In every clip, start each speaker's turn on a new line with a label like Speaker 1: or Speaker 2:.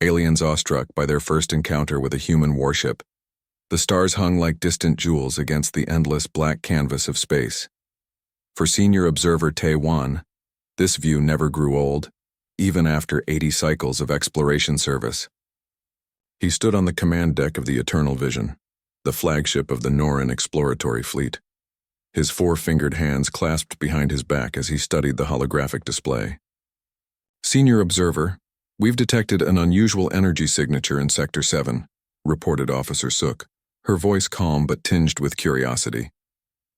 Speaker 1: aliens awestruck by their first encounter with a human warship. The stars hung like distant jewels against the endless black canvas of space. For senior observer Tae-Wan, this view never grew old, even after 80 cycles of exploration service. He stood on the command deck of the Eternal Vision, the flagship of the Norran exploratory fleet. His four-fingered hands clasped behind his back as he studied the holographic display. Senior observer, we've detected an unusual energy signature in Sector 7, reported Officer Suk, her voice calm but tinged with curiosity.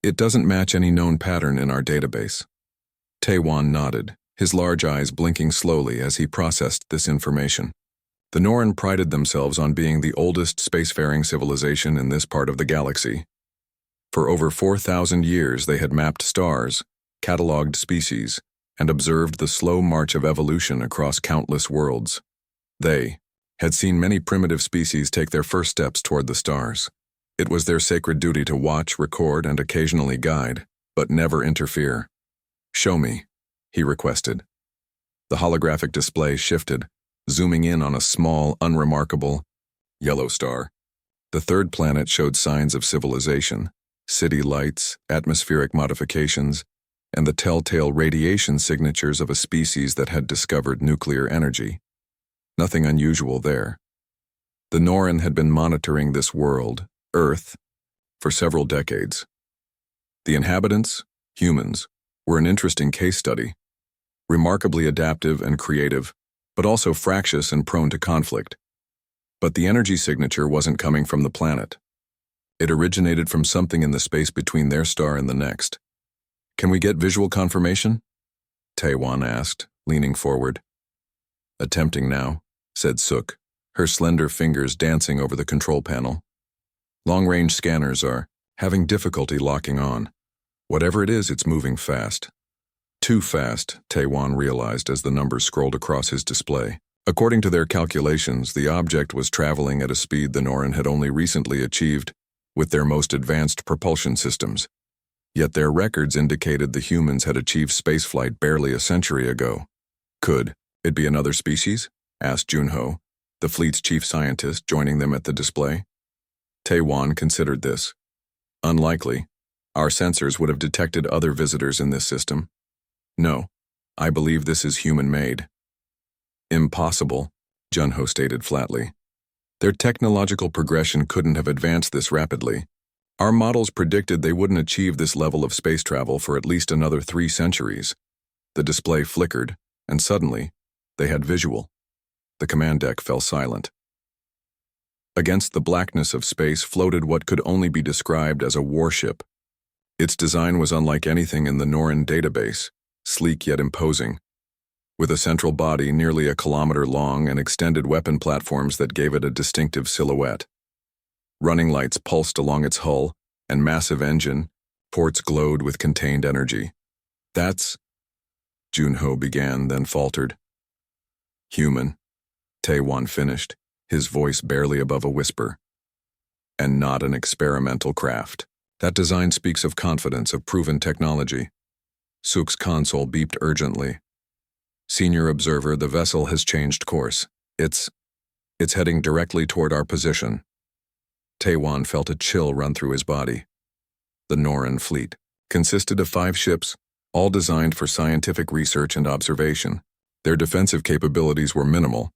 Speaker 1: It doesn't match any known pattern in our database. Tae-Wan nodded, his large eyes blinking slowly as he processed this information. The Norran prided themselves on being the oldest spacefaring civilization in this part of the galaxy. For over 4,000 years they had mapped stars, catalogued species, and observed the slow march of evolution across countless worlds. They had seen many primitive species take their first steps toward the stars. It was their sacred duty to watch, record, and occasionally guide, but never interfere. "Show me," he requested. The holographic display shifted, zooming in on a small, unremarkable yellow star. The third planet showed signs of civilization, city lights, atmospheric modifications, and the telltale radiation signatures of a species that had discovered nuclear energy. Nothing unusual there. The Norran had been monitoring this world, Earth, for several decades. The inhabitants, humans, were an interesting case study, remarkably adaptive and creative, but also fractious and prone to conflict. But the energy signature wasn't coming from the planet. It originated from something in the space between their star and the next. "Can we get visual confirmation?" Tae-Wan asked, leaning forward. "Attempting now," said Suk, her slender fingers dancing over the control panel. "Long-range scanners are having difficulty locking on. Whatever it is, it's moving fast." Too fast, Tae-Wan realized as the numbers scrolled across his display. According to their calculations, the object was traveling at a speed the Norran had only recently achieved with their most advanced propulsion systems. Yet their records indicated the humans had achieved spaceflight barely a century ago. "Could it be another species?" asked Junho, the fleet's chief scientist, joining them at the display. Tae-Wan considered this. "Unlikely. Our sensors would have detected other visitors in this system. No, I believe this is human-made." "Impossible," Junho stated flatly. "Their technological progression couldn't have advanced this rapidly. Our models predicted they wouldn't achieve this level of space travel for at least another 3 centuries. The display flickered, and suddenly, they had visual. The command deck fell silent. Against the blackness of space floated what could only be described as a warship. Its design was unlike anything in the Norran database, sleek yet imposing, with a central body nearly a kilometer long and extended weapon platforms that gave it a distinctive silhouette. Running lights pulsed along its hull, and massive engine ports glowed with contained energy. "That's," Junho began, then faltered. "Human," Tae-Wan finished, his voice barely above a whisper. "And not an experimental craft. That design speaks of confidence, of proven technology." Suk's console beeped urgently. "Senior observer, the vessel has changed course. It's heading directly toward our position." Tae-Wan felt a chill run through his body. The Norran fleet consisted of 5 ships, all designed for scientific research and observation. Their defensive capabilities were minimal,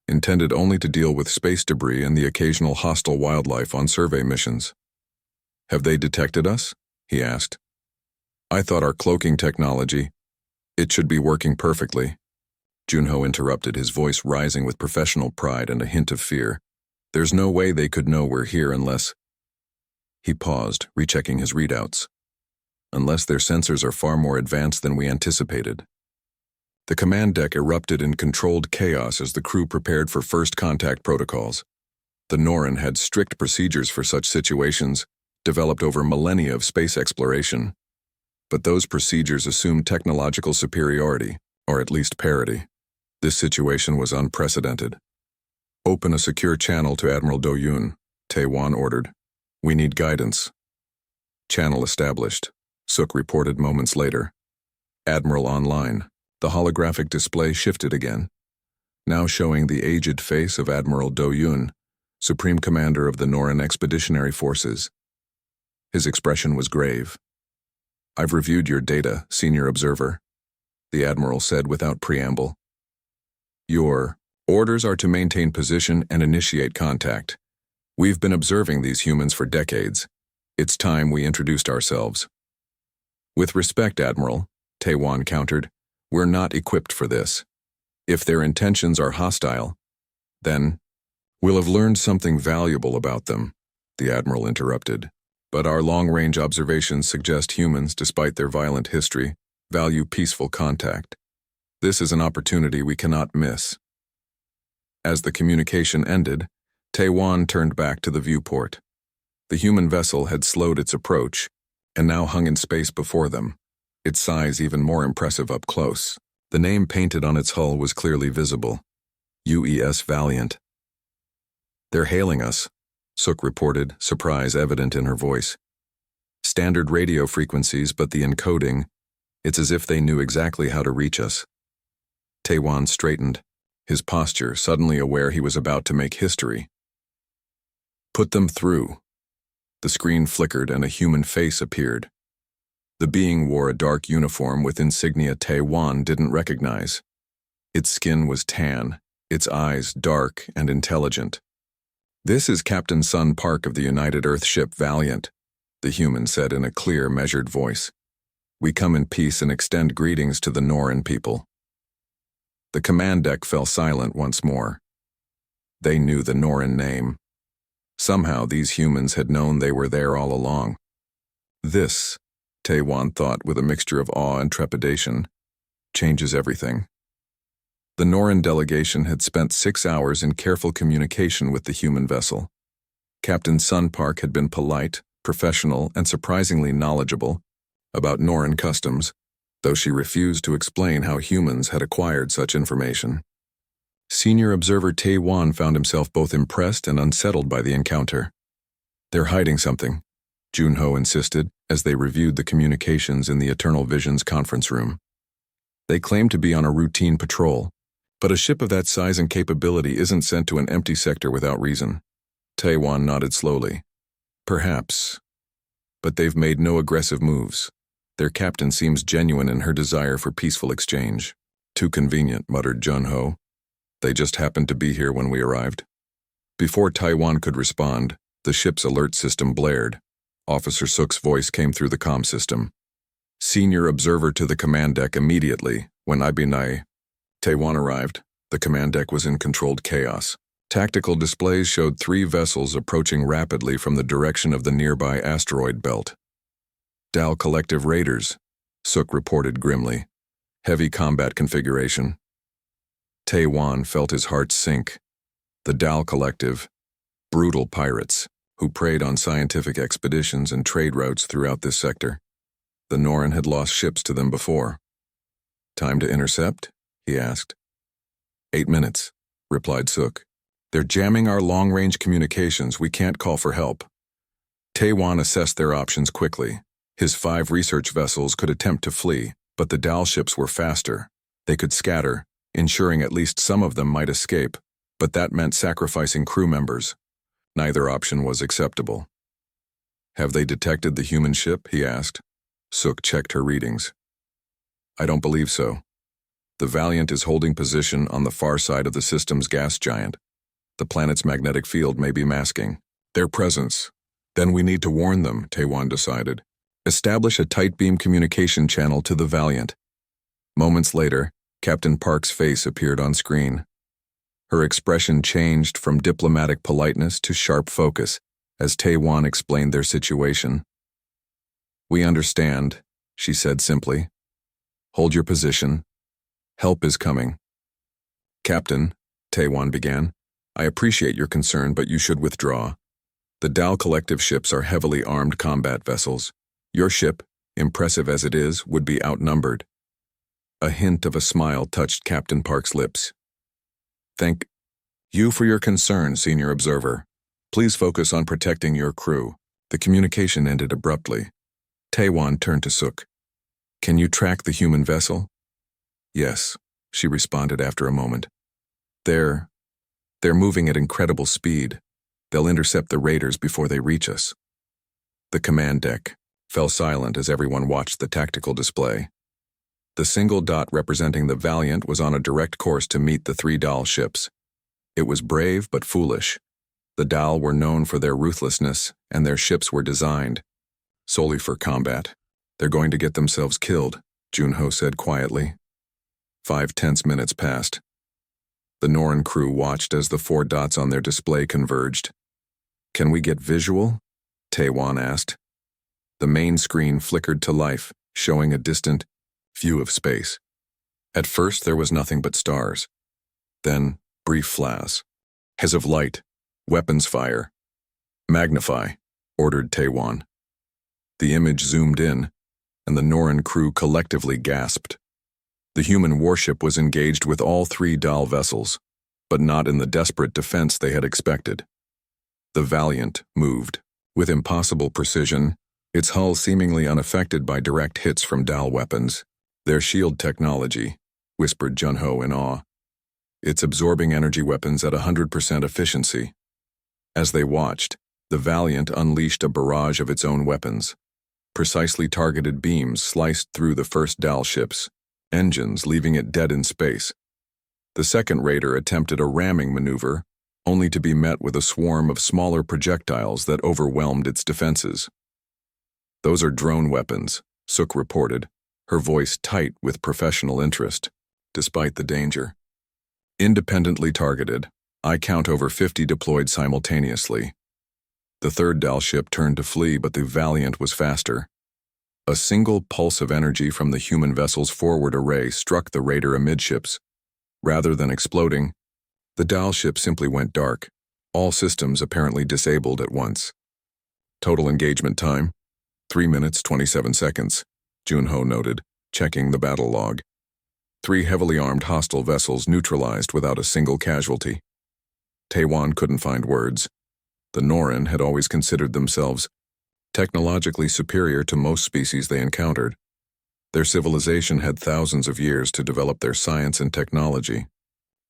Speaker 1: intended only to deal with space debris and the occasional hostile wildlife on survey missions. "Have they detected us?" he asked. "I thought our cloaking technology, it should be working perfectly." Junho interrupted, his voice rising with professional pride and a hint of fear. "There's no way they could know we're here unless—" He paused, rechecking his readouts. "Unless their sensors are far more advanced than we anticipated." The command deck erupted in controlled chaos as the crew prepared for first contact protocols. The Norran had strict procedures for such situations, developed over millennia of space exploration. But those procedures assumed technological superiority, or at least parity. This situation was unprecedented. "Open a secure channel to Admiral Do-Yoon," Tae-Wan ordered. "We need guidance." "Channel established," Suk reported moments later. "Admiral online." The holographic display shifted again. now showing the aged face of Admiral Do Yun, Supreme Commander of the Norran Expeditionary Forces. His expression was grave. "I've reviewed your data, Senior Observer," the Admiral said without preamble. "Your orders are to maintain position and initiate contact. We've been observing these humans for decades. It's time we introduced ourselves." "With respect, Admiral," Taewon countered, "we're not equipped for this. If their intentions are hostile, then we'll have learned something valuable about them," the Admiral interrupted. "But our long-range observations suggest humans, despite their violent history, value peaceful contact. This is an opportunity we cannot miss." As the communication ended, Taewon turned back to the viewport. The human vessel had slowed its approach and now hung in space before them, its size even more impressive up close. The name painted on its hull was clearly visible: UES Valiant. "They're hailing us," Suk reported, surprise evident in her voice. "Standard radio frequencies, but the encoding, it's as if they knew exactly how to reach us." Taewon straightened, his posture suddenly aware he was about to make history. "Put them through." The screen flickered and a human face appeared. The being wore a dark uniform with insignia Taewon didn't recognize. Its skin was tan, its eyes dark and intelligent. "This is Captain Sun Park of the United Earth ship Valiant," the human said in a clear, measured voice. "We come in peace and extend greetings to the Norran people." The command deck fell silent once more. They knew the Norran name. Somehow these humans had known they were there all along. This, Taewon thought with a mixture of awe and trepidation, changes everything. The Norran delegation had spent 6 hours in careful communication with the human vessel. Captain Sun Park had been polite, professional, and surprisingly knowledgeable about Norran customs, though she refused to explain how humans had acquired such information. Senior Observer Taewon found himself both impressed and unsettled by the encounter. "They're hiding something," Junho insisted as they reviewed the communications in the Eternal Visions conference room. "They claim to be on a routine patrol, but a ship of that size and capability isn't sent to an empty sector without reason." Taewon nodded slowly. "Perhaps. But they've made no aggressive moves. Their captain seems genuine in her desire for peaceful exchange." "Too convenient," muttered Junho. "They just happened to be here when we arrived." Before Taewon could respond, the ship's alert system blared. Officer Suk's voice came through the comm system. "Senior Observer to the command deck immediately, when Ibinai." Taewon arrived. The command deck was in controlled chaos. Tactical displays showed 3 vessels approaching rapidly from the direction of the nearby asteroid belt. "Dal Collective Raiders," Suk reported grimly. "Heavy combat configuration." Taewon felt his heart sink. The Dal Collective, brutal pirates who preyed on scientific expeditions and trade routes throughout this sector. The Norran had lost ships to them before. "Time to intercept?" he asked. 8 minutes, replied Suk. "They're jamming our long-range communications. We can't call for help." Taewon assessed their options quickly. His 5 research vessels could attempt to flee, but the Dal ships were faster. They could scatter, ensuring at least some of them might escape, but that meant sacrificing crew members. Neither option was acceptable. "Have they detected the human ship?" he asked. Suk checked her readings. "I don't believe so. The Valiant is holding position on the far side of the system's gas giant. The planet's magnetic field may be masking their presence. Then we need to warn them," Taewon decided. "Establish a tight beam communication channel to the Valiant." Moments later, Captain Park's face appeared on screen. Her expression changed from diplomatic politeness to sharp focus as Taewon explained their situation. "We understand," she said simply. "Hold your position. Help is coming." "Captain," Taewon began, "I appreciate your concern, but you should withdraw. The Dal Collective ships are heavily armed combat vessels. Your ship, impressive as it is, would be outnumbered." A hint of a smile touched Captain Park's lips. "Thank you for your concern, Senior Observer. Please focus on protecting your crew." The communication ended abruptly. Taewon turned to Suk. "Can you track the human vessel?" "Yes," she responded after a moment. They're moving at incredible speed. They'll intercept the raiders before they reach us. The command deck fell silent as everyone watched the tactical display. The single dot representing the Valiant was on a direct course to meet the 3 Dal ships. It was brave but foolish. The Dal were known for their ruthlessness, and their ships were designed solely for combat. They're going to get themselves killed, Junho said quietly. 5 tense minutes passed. The Norn crew watched as the 4 dots on their display converged. Can we get visual? Taewon asked. The main screen flickered to life, showing a distant view of space. At first there was nothing but stars. Then, brief flashes of light, weapons fire. Magnify, ordered Taewon. The image zoomed in, and the Norn crew collectively gasped. The human warship was engaged with all 3 Dal vessels, but not in the desperate defense they had expected. The Valiant moved, with impossible precision, its hull seemingly unaffected by direct hits from Dal weapons. Their shield technology, whispered Junho in awe. It's absorbing energy weapons at 100% efficiency. As they watched, the Valiant unleashed a barrage of its own weapons. Precisely targeted beams sliced through the first Dal ships, engines leaving it dead in space. The second raider attempted a ramming maneuver, only to be met with a swarm of smaller projectiles that overwhelmed its defenses. Those are drone weapons, Suk reported, her voice tight with professional interest, despite the danger. Independently targeted, I count over 50 deployed simultaneously. The third Dal ship turned to flee, but the Valiant was faster. A single pulse of energy from the human vessel's forward array struck the raider amidships. Rather than exploding, the Dal ship simply went dark, all systems apparently disabled at once. Total engagement time, 3 minutes 27 seconds, Junho noted, checking the battle log. 3 heavily armed hostile vessels neutralized without a single casualty. Taewon couldn't find words. The Norn had always considered themselves technologically superior to most species they encountered. Their civilization had thousands of years to develop their science and technology.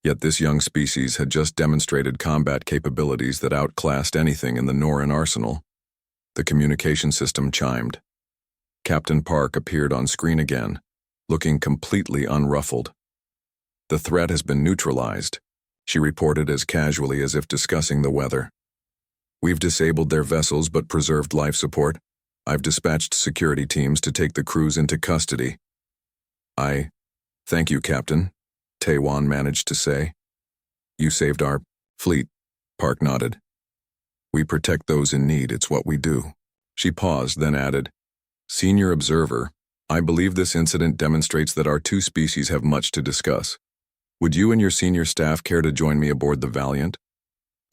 Speaker 1: Yet this young species had just demonstrated combat capabilities that outclassed anything in the Norn arsenal. The communication system chimed. Captain Park appeared on screen again, looking completely unruffled. The threat has been neutralized, she reported as casually as if discussing the weather. We've disabled their vessels but preserved life support. I've dispatched security teams to take the crews into custody. Thank you, Captain, Taewon managed to say. You saved our fleet, Park nodded. We protect those in need, it's what we do. She paused, then added, Senior Observer, I believe this incident demonstrates that our 2 species have much to discuss. Would you and your senior staff care to join me aboard the Valiant?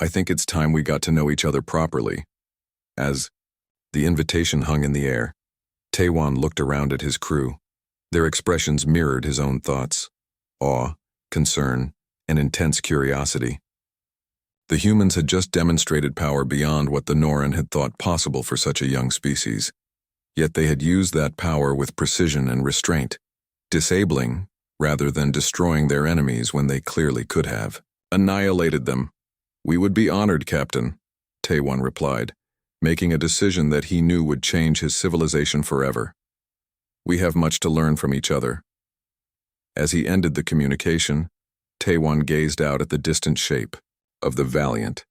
Speaker 1: I think it's time we got to know each other properly. As the invitation hung in the air, Taewon looked around at his crew. Their expressions mirrored his own thoughts: awe, concern, and intense curiosity. The humans had just demonstrated power beyond what the Norn had thought possible for such a young species. Yet they had used that power with precision and restraint, disabling rather than destroying their enemies when they clearly could have annihilated them. We would be honored, Captain, Taewon replied, making a decision that he knew would change his civilization forever. We have much to learn from each other. As he ended the communication, Taewon gazed out at the distant shape of the Valiant.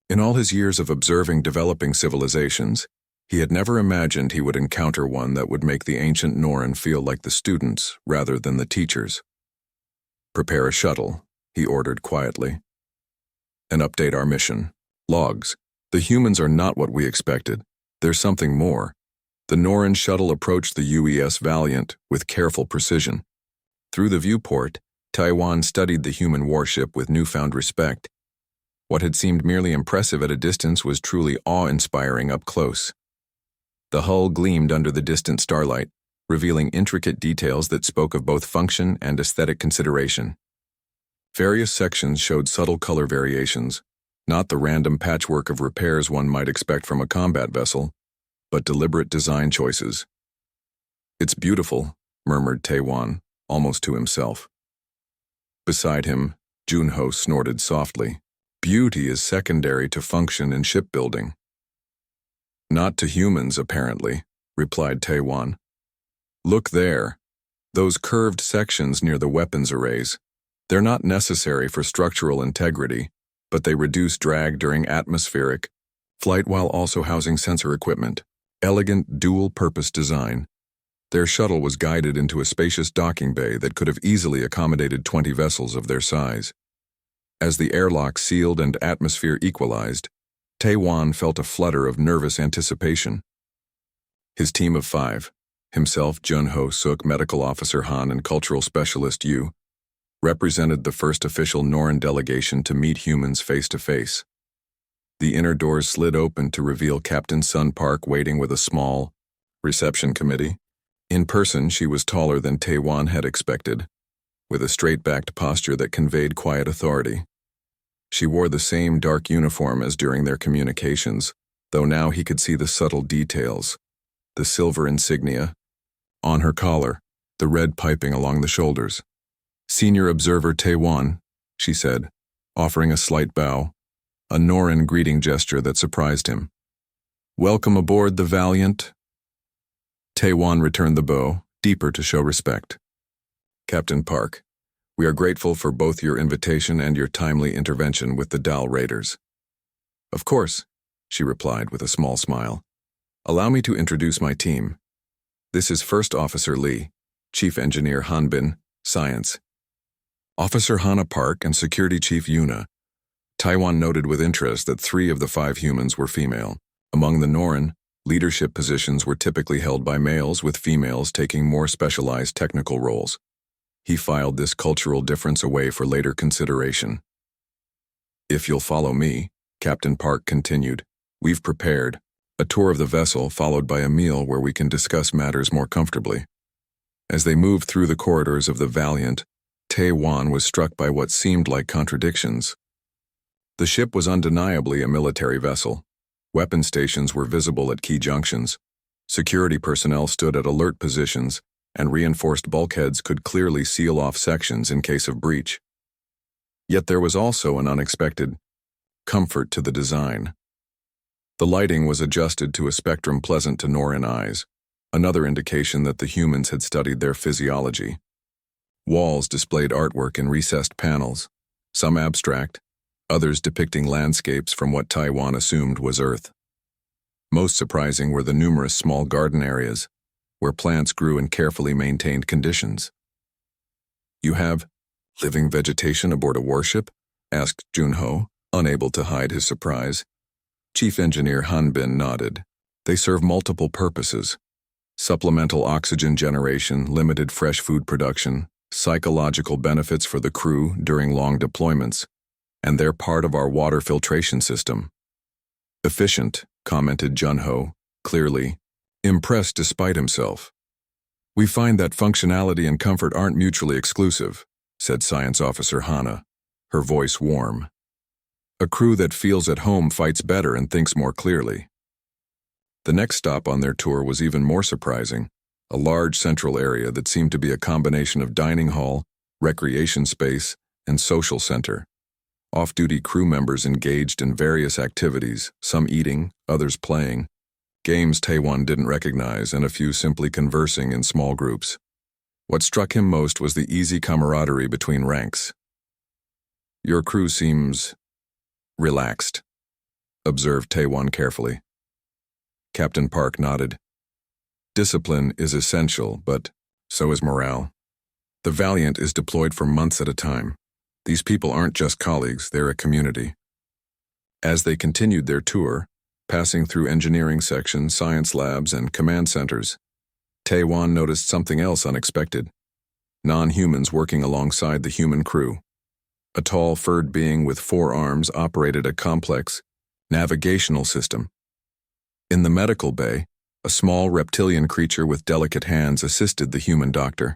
Speaker 1: In all his years of observing developing civilizations, he had never imagined he would encounter one that would make the ancient Norn feel like the students rather than the teachers. Prepare a shuttle, he ordered quietly, and update our mission. Logs. The humans are not what we expected. There's something more. The Norn shuttle approached the UES Valiant with careful precision. Through the viewport, Taewon studied the human warship with newfound respect. What had seemed merely impressive at a distance was truly awe-inspiring up close. The hull gleamed under the distant starlight, revealing intricate details that spoke of both function and aesthetic consideration. Various sections showed subtle color variations, not the random patchwork of repairs one might expect from a combat vessel, but deliberate design choices. It's beautiful, murmured Taewon, almost to himself. Beside him, Junho snorted softly. Beauty is secondary to function in shipbuilding. Not to humans, apparently, replied Taewon. Look there. Those curved sections near the weapons arrays. They're not necessary for structural integrity, but they reduce drag during atmospheric flight while also housing sensor equipment. Elegant, dual-purpose design. Their shuttle was guided into a spacious docking bay that could have easily accommodated 20 vessels of their size. As the airlock sealed and atmosphere equalized, Taewon felt a flutter of nervous anticipation. His team of 5, himself, Junho Suk, medical officer Han, and cultural specialist Yu, represented the first official Norin delegation to meet humans face-to-face. The inner doors slid open to reveal Captain Sun Park waiting with a small reception committee. In person, she was taller than Taewon had expected, with a straight-backed posture that conveyed quiet authority. She wore the same dark uniform as during their communications, though now he could see the subtle details. The silver insignia on her collar, the red piping along the shoulders. Senior Observer Taewon, she said, offering a slight bow, a Norin greeting gesture that surprised him. Welcome aboard the Valiant. Taewon returned the bow, deeper to show respect. Captain Park, we are grateful for both your invitation and your timely intervention with the Dal Raiders. Of course, she replied with a small smile. Allow me to introduce my team. This is First Officer Lee, Chief Engineer Hanbin, Science. Officer Hana Park and Security Chief Yuna. Taewon noted with interest that 3 of the 5 humans were female. Among the Norin, leadership positions were typically held by males, with females taking more specialized technical roles. He filed this cultural difference away for later consideration. If you'll follow me, Captain Park continued, we've prepared a tour of the vessel followed by a meal where we can discuss matters more comfortably. As they moved through the corridors of the Valiant, Taewon was struck by what seemed like contradictions. The ship was undeniably a military vessel. Weapon stations were visible at key junctions. Security personnel stood at alert positions, and reinforced bulkheads could clearly seal off sections in case of breach. Yet there was also an unexpected comfort to the design. The lighting was adjusted to a spectrum pleasant to Norin eyes, another indication that the humans had studied their physiology. Walls displayed artwork in recessed panels, some abstract, others depicting landscapes from what Taewon assumed was Earth. Most surprising were the numerous small garden areas, where plants grew in carefully maintained conditions. You have living vegetation aboard a warship? Asked Junho, unable to hide his surprise. Chief Engineer Hanbin nodded. They serve multiple purposes: supplemental oxygen generation, limited fresh food production, psychological benefits for the crew during long deployments, and they're part of our water filtration system. Efficient, commented Junho, clearly impressed despite himself. We find that functionality and comfort aren't mutually exclusive, said Science Officer Hana, her voice warm. A crew that feels at home fights better and thinks more clearly. The next stop on their tour was even more surprising, a large central area that seemed to be a combination of dining hall, recreation space, and social center. Off-duty crew members engaged in various activities, some eating, others playing, games Taewon didn't recognize, and a few simply conversing in small groups. What struck him most was the easy camaraderie between ranks. Your crew seems relaxed, observed Taewon carefully. Captain Park nodded. Discipline is essential, but so is morale. The Valiant is deployed for months at a time. These people aren't just colleagues, they're a community. As they continued their tour, passing through engineering sections, science labs, and command centers, Taewon noticed something else unexpected. Non-humans working alongside the human crew. A tall, furred being with 4 arms operated a complex navigational system. In the medical bay, a small reptilian creature with delicate hands assisted the human doctor.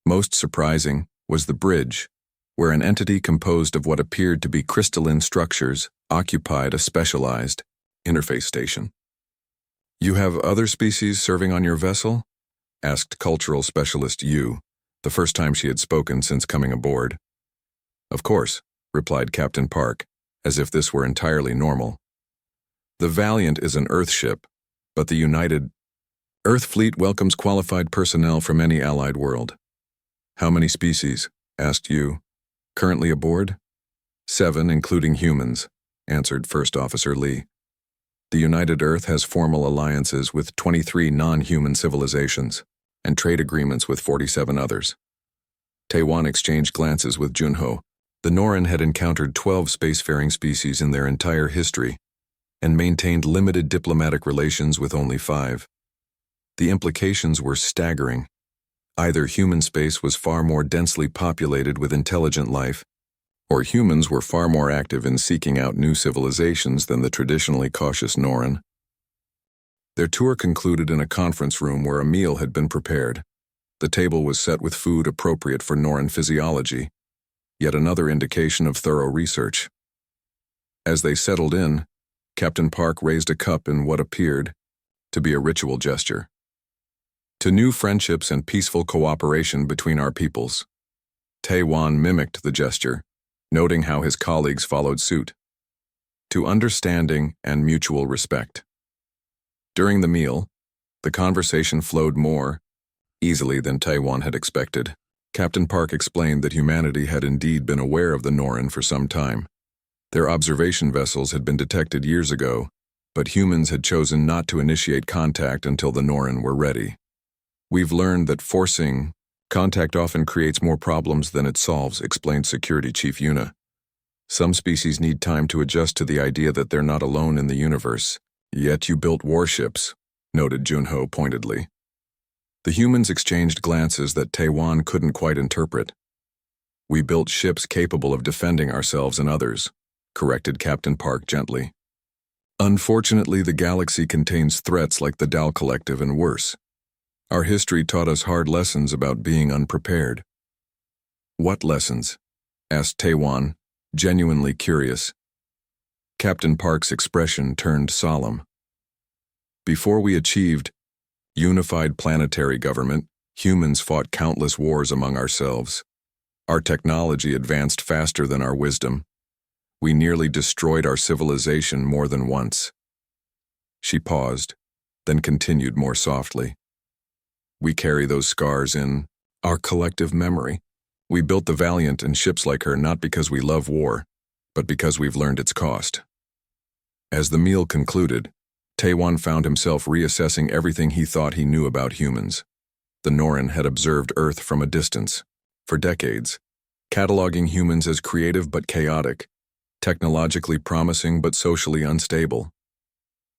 Speaker 1: Most surprising was the bridge, where an entity composed of what appeared to be crystalline structures occupied a specialized interface station. You have other species serving on your vessel? Asked cultural specialist Yu, the first time she had spoken since coming aboard. Of course, replied Captain Park, as if this were entirely normal. The Valiant is an Earth ship, but the United Earth Fleet welcomes qualified personnel from any allied world. How many species? Asked Yu. Currently aboard? 7, including humans, answered First Officer Lee. The United Earth has formal alliances with 23 non-human civilizations and trade agreements with 47 others. Taewon exchanged glances with Junho. The Norin had encountered 12 spacefaring species in their entire history and maintained limited diplomatic relations with only 5. The implications were staggering. Either human space was far more densely populated with intelligent life, or humans were far more active in seeking out new civilizations than the traditionally cautious Norin. Their tour concluded in a conference room where a meal had been prepared. The table was set with food appropriate for Norin physiology, yet another indication of thorough research. As they settled in, Captain Park raised a cup in what appeared to be a ritual gesture. To new friendships and peaceful cooperation between our peoples. Taewon mimicked the gesture, noting how his colleagues followed suit. To understanding and mutual respect. During the meal, the conversation flowed more easily than Taewon had expected. Captain Park explained that humanity had indeed been aware of the Norin for some time. Their observation vessels had been detected years ago, but humans had chosen not to initiate contact until the Norin were ready. We've learned that forcing contact often creates more problems than it solves, explained Security Chief Yuna. Some species need time to adjust to the idea that they're not alone in the universe. Yet you built warships, noted Junho pointedly. The humans exchanged glances that Taewon couldn't quite interpret. We built ships capable of defending ourselves and others, corrected Captain Park gently. Unfortunately, the galaxy contains threats like the Dal Collective and worse. Our history taught us hard lessons about being unprepared. What lessons? Asked Taewon, genuinely curious. Captain Park's expression turned solemn. Before we achieved unified planetary government, humans fought countless wars among ourselves. Our technology advanced faster than our wisdom. We nearly destroyed our civilization more than once. She paused, then continued more softly. We carry those scars in our collective memory. We built the Valiant and ships like her not because we love war, but because we've learned its cost. As the meal concluded, Taewon found himself reassessing everything he thought he knew about humans. The Norin had observed Earth from a distance, for decades, cataloging humans as creative but chaotic, technologically promising but socially unstable.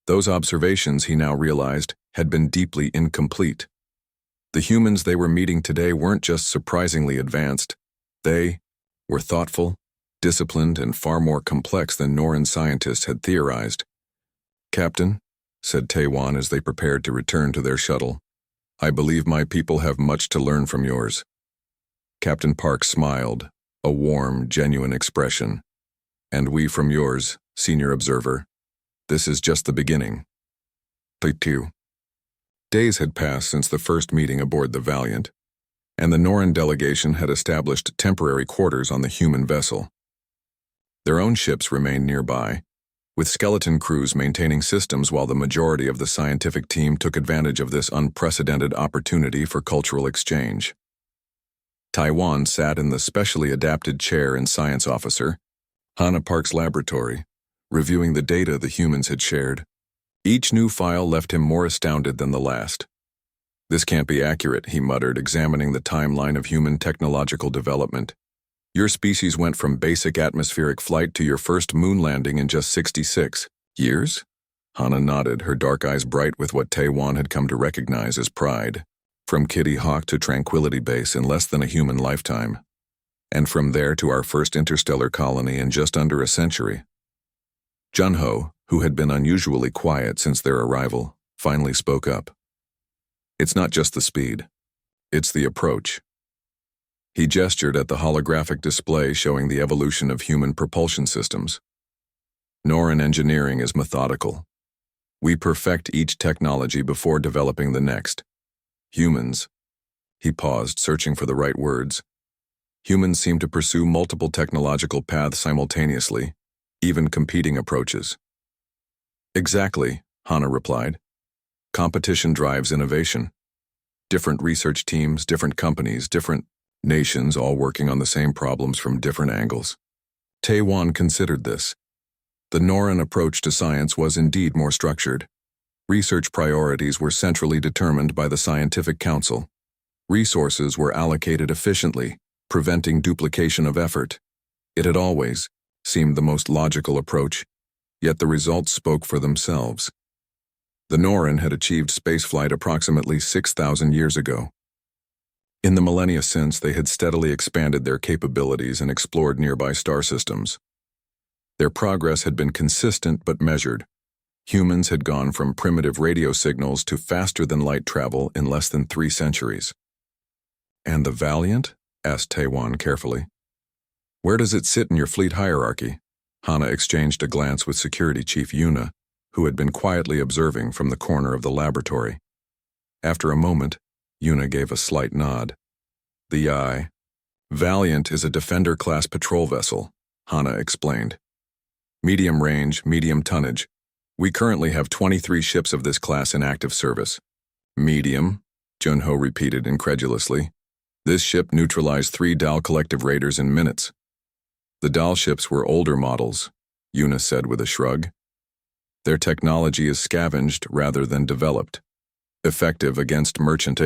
Speaker 1: Those observations, he now realized, had been deeply incomplete. The humans they were meeting today weren't just surprisingly advanced. They were thoughtful, disciplined, and far more complex than Norin scientists had theorized. Captain, said Taewon as they prepared to return to their shuttle, I believe my people have much to learn from yours. Captain Park smiled, a warm, genuine expression. And we from yours, Senior Observer. This is just the beginning. Take 2. Days had passed since the first meeting aboard the Valiant, and the Norin delegation had established temporary quarters on the human vessel. Their own ships remained nearby, with skeleton crews maintaining systems while the majority of the scientific team took advantage of this unprecedented opportunity for cultural exchange. Taewon sat in the specially adapted chair in Science Officer, Hana Park's laboratory, reviewing the data the humans had shared. Each new file left him more astounded than the last. This can't be accurate, he muttered, examining the timeline of human technological development. Your species went from basic atmospheric flight to your first moon landing in just 66 years? Hana nodded, her dark eyes bright with what Taewon had come to recognize as pride. From Kitty Hawk to Tranquility Base in less than a human lifetime. And from there to our first interstellar colony in just under a century. Junho, who had been unusually quiet since their arrival, finally spoke up. It's not just the speed. It's the approach. He gestured at the holographic display showing the evolution of human propulsion systems. Norin engineering is methodical. We perfect each technology before developing the next. Humans. He paused, searching for the right words. Humans seem to pursue multiple technological paths simultaneously, even competing approaches. Exactly, Hana replied. Competition drives innovation. Different research teams, different companies, different nations all working on the same problems from different angles. Tae-wan considered this. The Noran approach to science was indeed more structured. Research priorities were centrally determined by the Scientific Council. Resources were allocated efficiently, preventing duplication of effort. It had always seemed the most logical approach, yet the results spoke for themselves. The Noran had achieved spaceflight approximately 6,000 years ago. In the millennia since, they had steadily expanded their capabilities and explored nearby star systems. Their progress had been consistent but measured. Humans had gone from primitive radio signals to faster-than-light travel in less than 3 centuries. And the Valiant? Asked Tae-wan carefully. Where does it sit in your fleet hierarchy? Hana exchanged a glance with Security Chief Yuna, who had been quietly observing from the corner of the laboratory. After a moment, Yuna gave a slight nod. The Valiant is a Defender-class patrol vessel, Hana explained. Medium range, medium tonnage. We currently have 23 ships of this class in active service. Medium, Junho repeated incredulously. This ship neutralized 3 Dal collective raiders in minutes. The Dal ships were older models, Yuna said with a shrug. Their technology is scavenged rather than developed. Effective against merchant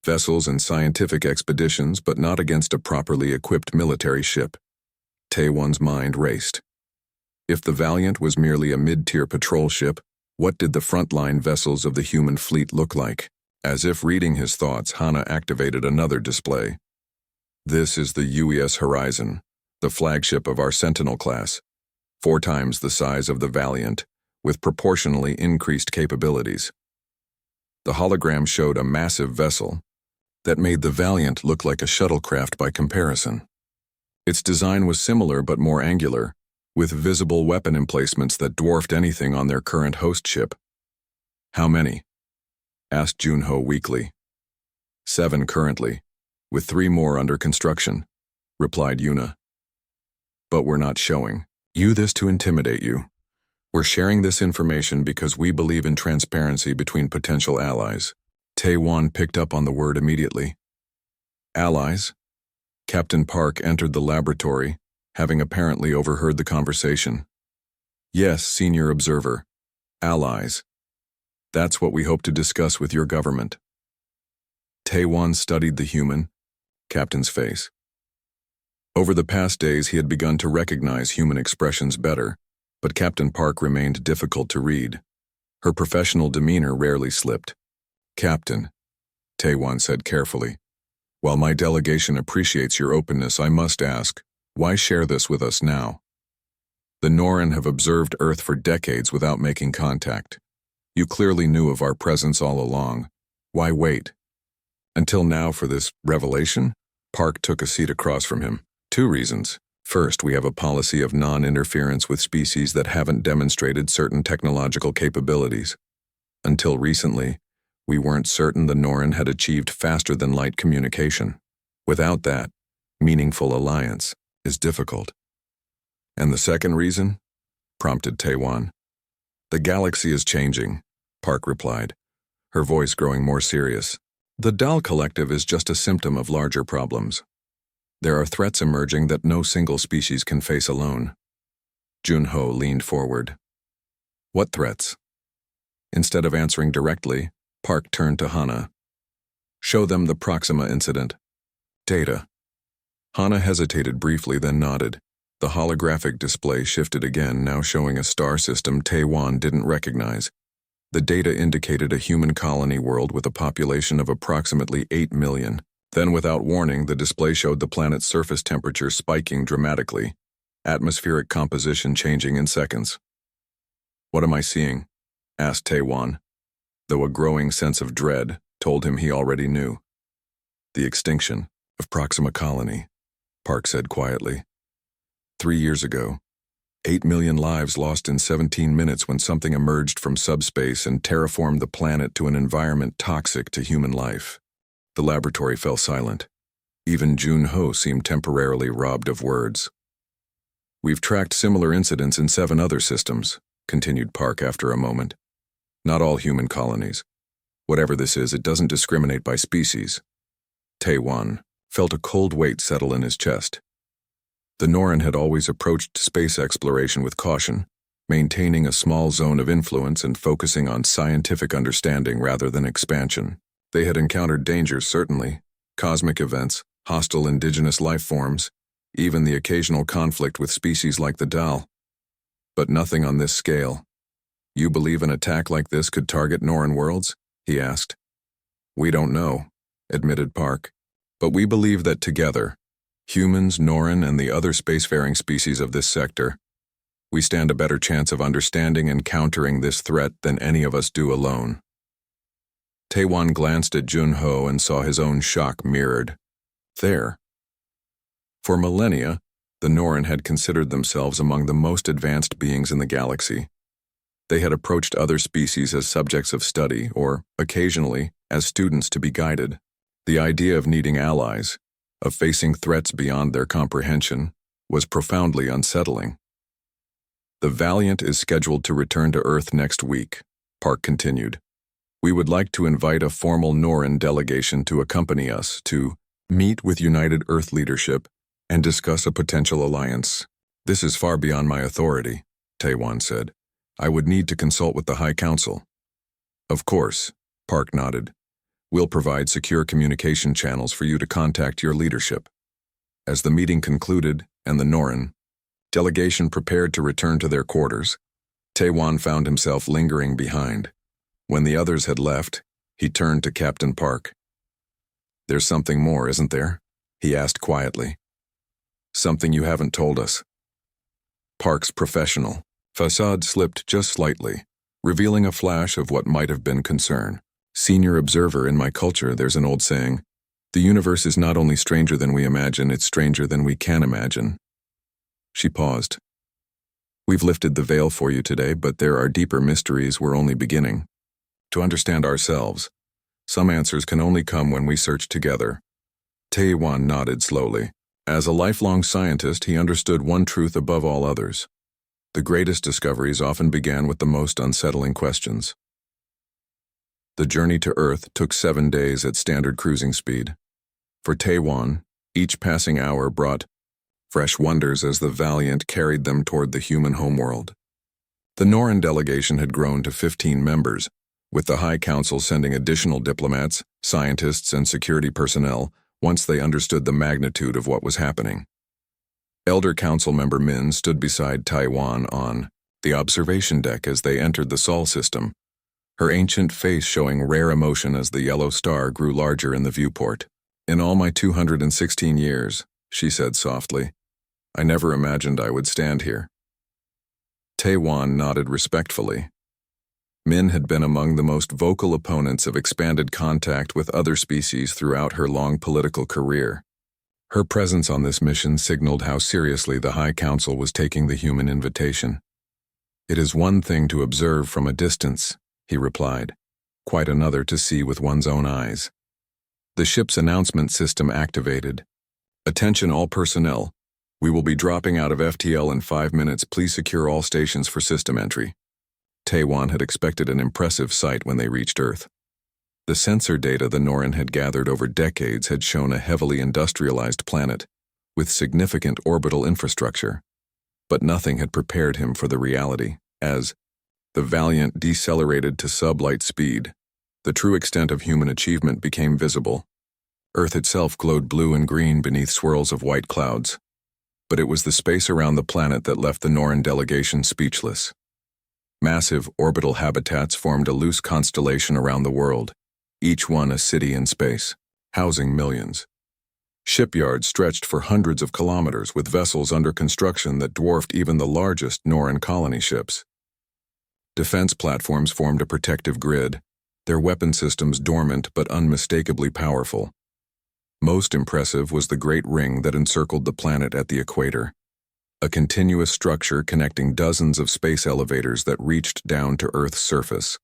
Speaker 1: vessels and scientific expeditions, but not against a properly equipped military ship. Tae-wan's mind raced. If the Valiant was merely a mid-tier patrol ship, what did the frontline vessels of the human fleet look like? As if reading his thoughts, Hana activated another display. This is the UES Horizon, the flagship of our Sentinel class, 4 times the size of the Valiant, with proportionally increased capabilities. The hologram showed a massive vessel that made the Valiant look like a shuttlecraft by comparison. Its design was similar but more angular, with visible weapon emplacements that dwarfed anything on their current host ship. How many? Asked Junho weakly. 7 currently, with 3 more under construction, replied Yuna. But we're not showing you this to intimidate you. We're sharing this information because we believe in transparency between potential allies. Tae-wan picked up on the word immediately. Allies? Captain Park entered the laboratory, having apparently overheard the conversation. Yes, Senior Observer. Allies. That's what we hope to discuss with your government. Tae-wan studied the human, Captain's face. Over the past days he had begun to recognize human expressions better, but Captain Park remained difficult to read. Her professional demeanor rarely slipped. Captain, Tae-wan said carefully, while my delegation appreciates your openness, I must ask, why share this with us now? The Noran have observed Earth for decades without making contact. You clearly knew of our presence all along. Why wait? Until now for this revelation? Park took a seat across from him. 2 reasons. First, we have a policy of non-interference with species that haven't demonstrated certain technological capabilities. Until recently, we weren't certain the Noran had achieved faster-than-light communication. Without that, meaningful alliance is difficult. And the second reason? Prompted Tae-wan. The galaxy is changing, Park replied, her voice growing more serious. The Dal Collective is just a symptom of larger problems. There are threats emerging that no single species can face alone. Junho leaned forward. What threats? Instead of answering directly, Park turned to Hana. Show them the Proxima incident. Data. Hana hesitated briefly, then nodded. The holographic display shifted again, now showing a star system Tae-wan didn't recognize. The data indicated a human colony world with a population of approximately 8 million. Then, without warning, the display showed the planet's surface temperature spiking dramatically, atmospheric composition changing in seconds. What am I seeing? Asked Tae-wan, though a growing sense of dread told him he already knew. The extinction of Proxima Colony, Park said quietly. 3 years ago, 8 million lives lost in 17 minutes when something emerged from subspace and terraformed the planet to an environment toxic to human life. The laboratory fell silent. Even Jun-ho seemed temporarily robbed of words. "We've tracked similar incidents in 7 other systems," continued Park after a moment. "Not all human colonies. Whatever this is, it doesn't discriminate by species." Tae-won felt a cold weight settle in his chest. The Norren had always approached space exploration with caution, maintaining a small zone of influence and focusing on scientific understanding rather than expansion. They had encountered dangers, certainly, cosmic events, hostile indigenous life forms, even the occasional conflict with species like the Dal. But nothing on this scale. "You believe an attack like this could target Norren worlds?" he asked. "We don't know," admitted Park, "but we believe that together, humans, Norren, and the other spacefaring species of this sector, we stand a better chance of understanding and countering this threat than any of us do alone." Tae-won glanced at Jun-ho and saw his own shock mirrored there. For millennia, the Norren had considered themselves among the most advanced beings in the galaxy. They had approached other species as subjects of study or, occasionally, as students to be guided. The idea of needing allies, of facing threats beyond their comprehension, was profoundly unsettling. "The Valiant is scheduled to return to Earth next week," Park continued. "We would like to invite a formal Norren delegation to accompany us to meet with United Earth leadership and discuss a potential alliance." "This is far beyond my authority," Tae-won said. "I would need to consult with the High Council." "Of course," Park nodded. "We'll provide secure communication channels for you to contact your leadership." As the meeting concluded and the Norren delegation prepared to return to their quarters, Tae-won found himself lingering behind. When the others had left, he turned to Captain Park. "There's something more, isn't there?" he asked quietly. "Something you haven't told us." Park's professional facade slipped just slightly, revealing a flash of what might have been concern. "Senior observer, in my culture, there's an old saying, the universe is not only stranger than we imagine, it's stranger than we can imagine." She paused. "We've lifted the veil for you today, but there are deeper mysteries we're only beginning to understand ourselves. Some answers can only come when we search together." Tae-won nodded slowly. As a lifelong scientist, he understood one truth above all others. The greatest discoveries often began with the most unsettling questions. The journey to Earth took 7 days at standard cruising speed. For Tae-won, each passing hour brought fresh wonders as the Valiant carried them toward the human homeworld. The Norren delegation had grown to 15 members, with the High Council sending additional diplomats, scientists, and security personnel once they understood the magnitude of what was happening. Elder Council member Min stood beside Tae-won on the observation deck as they entered the Sol system, her ancient face showing rare emotion as the yellow star grew larger in the viewport. "In all my 216 years," she said softly, "I never imagined I would stand here." Tae-won nodded respectfully. Min had been among the most vocal opponents of expanded contact with other species throughout her long political career. Her presence on this mission signaled how seriously the High Council was taking the human invitation. "It is one thing to observe from a distance," he replied, "quite another to see with one's own eyes." The ship's announcement system activated. "Attention all personnel. We will be dropping out of FTL in 5 minutes. Please secure all stations for system entry." Tae-won had expected an impressive sight when they reached Earth. The sensor data the Norren had gathered over decades had shown a heavily industrialized planet, with significant orbital infrastructure. But nothing had prepared him for the reality. As the Valiant decelerated to sublight speed, the true extent of human achievement became visible. Earth itself glowed blue and green beneath swirls of white clouds. But it was the space around the planet that left the Norren delegation speechless. Massive orbital habitats formed a loose constellation around the world, each one a city in space, housing millions. Shipyards stretched for hundreds of kilometers with vessels under construction that dwarfed even the largest Norren colony ships. Defense platforms formed a protective grid, their weapon systems dormant but unmistakably powerful. Most impressive was the Great Ring that encircled the planet at the equator, a continuous structure connecting dozens of space elevators that reached down to Earth's surface.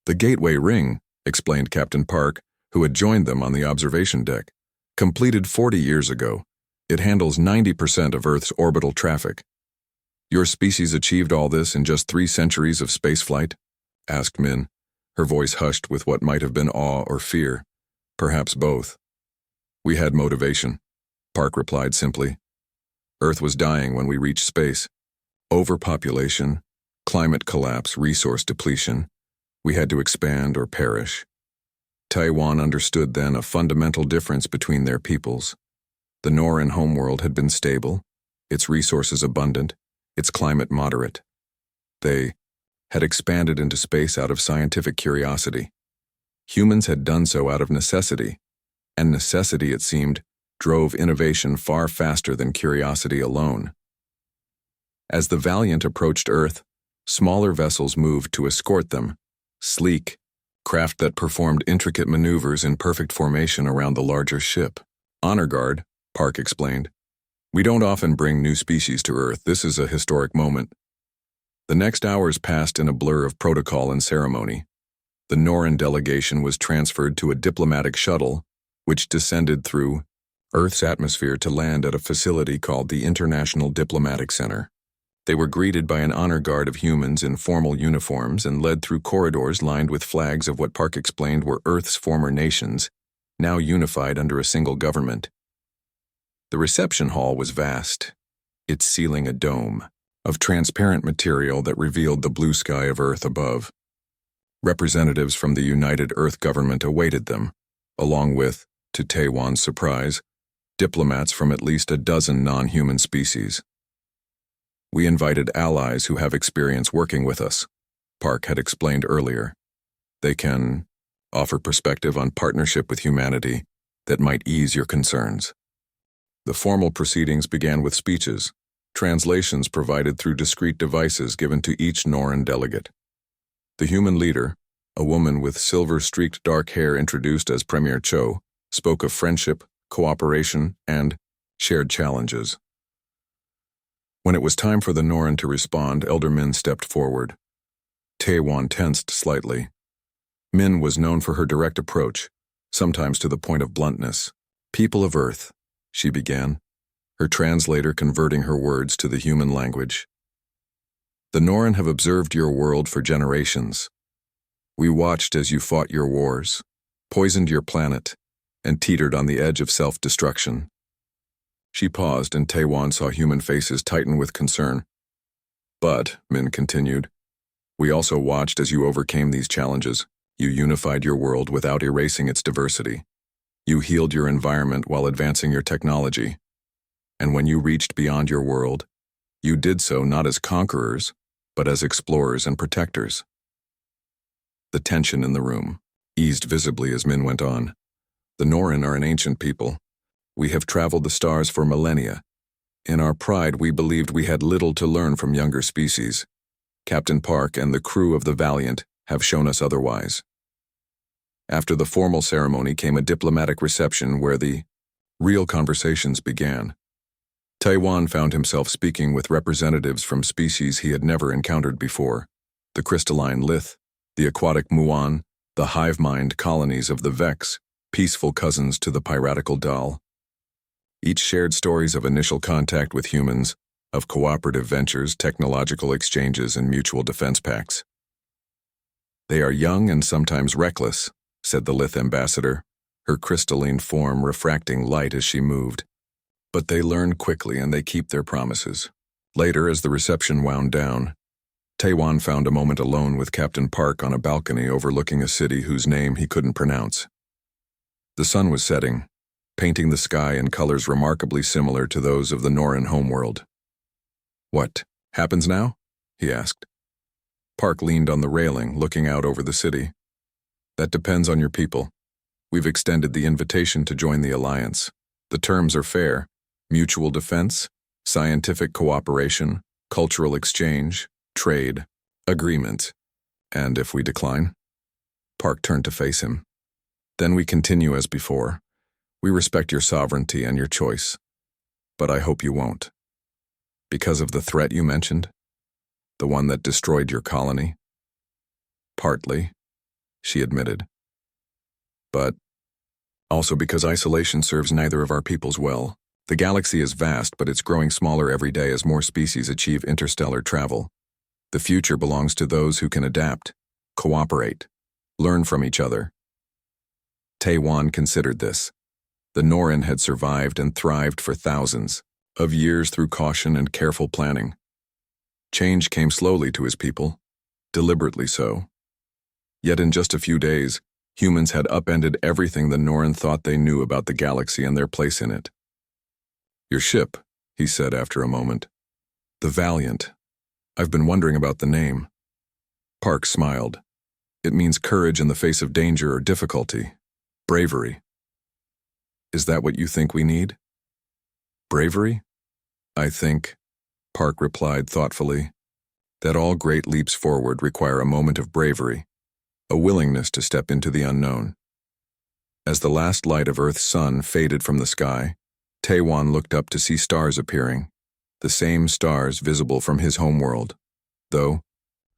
Speaker 1: "The Gateway Ring," explained Captain Park, who had joined them on the observation deck, Completed 40 years ago, it handles 90% of Earth's orbital traffic. Your species achieved all this in just 3 centuries of spaceflight? Asked Min, her voice hushed with what might have been awe or fear, perhaps both. We had motivation, Park replied simply. Earth was dying when we reached space. Overpopulation, climate collapse, resource depletion. We had to expand or perish. Taiwan understood then a fundamental difference between their peoples. The Norran homeworld had been stable, its resources abundant, its climate moderate. They had expanded into space out of scientific curiosity. Humans had done so out of necessity, and necessity, it seemed, drove innovation far faster than curiosity alone. As the Valiant approached Earth, smaller vessels moved to escort them, sleek, craft that performed intricate maneuvers in perfect formation around the larger ship. Honor Guard, Park explained. We don't often bring new species to Earth. This is a historic moment. The next hours passed in a blur of protocol and ceremony. The Norran delegation was transferred to a diplomatic shuttle, which descended through Earth's atmosphere to land at a facility called the International Diplomatic Center. They were greeted by an honor guard of humans in formal uniforms and led through corridors lined with flags of what Park explained were Earth's former nations, now unified under a single government. The reception hall was vast, its ceiling a dome of transparent material that revealed the blue sky of Earth above. Representatives from the United Earth government awaited them, along with, to Taiwan's surprise, diplomats from at least a dozen non-human species. We invited allies who have experience working with us, Park had explained earlier. They can offer perspective on partnership with humanity that might ease your concerns. The formal proceedings began with speeches, translations provided through discrete devices given to each Norran delegate. The human leader, a woman with silver-streaked dark hair introduced as Premier Cho, spoke of friendship, cooperation, and shared challenges. When it was time for the Norran to respond, Elder Min stepped forward. Taiwan tensed slightly. Min was known for her direct approach, sometimes to the point of bluntness. People of Earth, she began, her translator converting her words to the human language. The Norran have observed your world for generations. We watched as you fought your wars, poisoned your planet, and teetered on the edge of self-destruction. She paused, and Taiwan saw human faces tighten with concern. But, Min continued, we also watched as you overcame these challenges. You unified your world without erasing its diversity. You healed your environment while advancing your technology. And when you reached beyond your world, you did so not as conquerors, but as explorers and protectors. The tension in the room eased visibly as Min went on. The Norran are an ancient people. We have traveled the stars for millennia. In our pride, we believed we had little to learn from younger species. Captain Park and the crew of the Valiant have shown us otherwise. After the formal ceremony came a diplomatic reception where the real conversations began. Taiwan found himself speaking with representatives from species he had never encountered before: the crystalline Lith, the aquatic Muon, the hive-mind colonies of the Vex, peaceful cousins to the piratical Dal. Each shared stories of initial contact with humans, of cooperative ventures, technological exchanges, and mutual defense pacts. They are young and sometimes reckless, said the Lith ambassador, her crystalline form refracting light as she moved. But they learn quickly and they keep their promises. Later, as the reception wound down, Taiwan found a moment alone with Captain Park on a balcony overlooking a city whose name he couldn't pronounce. The sun was setting, painting the sky in colors remarkably similar to those of the Norran homeworld. What happens now? He asked. Park leaned on the railing, looking out over the city. That depends on your people. We've extended the invitation to join the alliance. The terms are fair: mutual defense, scientific cooperation, cultural exchange, trade, agreement. And if we decline? Park turned to face him. Then we continue as before. We respect your sovereignty and your choice. But I hope you won't. Because of the threat you mentioned? The one that destroyed your colony? Partly, she admitted. But Also because isolation serves neither of our peoples well. The galaxy is vast, but it's growing smaller every day as more species achieve interstellar travel. The future belongs to those who can adapt, cooperate, learn from each other. Taewon considered this. The Norin had survived and thrived for thousands of years through caution and careful planning. Change came slowly to his people, deliberately so. Yet in just a few days, humans had upended everything the Norin thought they knew about the galaxy and their place in it. "Your ship," he said after a moment. "The Valiant. I've been wondering about the name." Park smiled. "It means courage in the face of danger or difficulty. Bravery. Is that what you think we need?" "Bravery? I think," Park replied thoughtfully, "that all great leaps forward require a moment of bravery, a willingness to step into the unknown." As the last light of Earth's sun faded from the sky, Taewon looked up to see stars appearing, the same stars visible from his homeworld, though,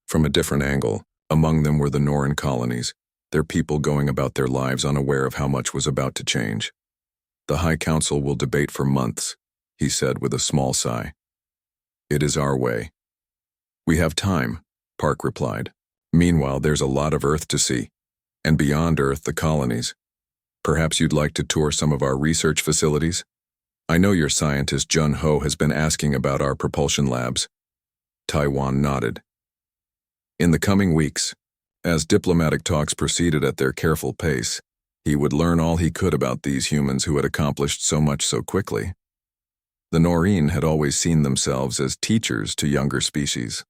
Speaker 1: from a different angle. Among them were the Norin colonies, their people going about their lives unaware of how much was about to change. "The High Council will debate for months," he said with a small sigh. "It is our way." "We have time," Park replied. "Meanwhile, there's a lot of Earth to see, and beyond Earth, the colonies. Perhaps you'd like to tour some of our research facilities? I know your scientist Jun Ho has been asking about our propulsion labs." Taewon nodded. In the coming weeks, as diplomatic talks proceeded at their careful pace, he would learn all he could about these humans who had accomplished so much so quickly. The Norin had always seen themselves as teachers to younger species.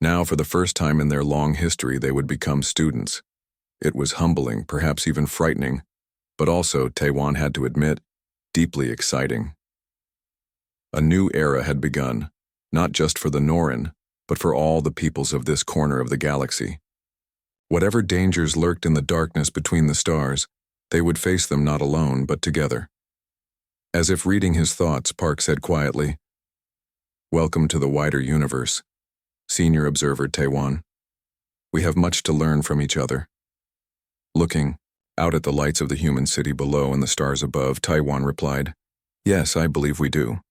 Speaker 1: Now, for the first time in their long history, they would become students. It was humbling, perhaps even frightening, but also, Taewon had to admit, deeply exciting. A new era had begun, not just for the Norin, but for all the peoples of this corner of the galaxy. Whatever dangers lurked in the darkness between the stars, they would face them not alone, but together. As if reading his thoughts, Park said quietly, "Welcome to the wider universe, Senior Observer Taewon. We have much to learn from each other." Looking out at the lights of the human city below and the stars above, Taewon replied, "Yes, I believe we do."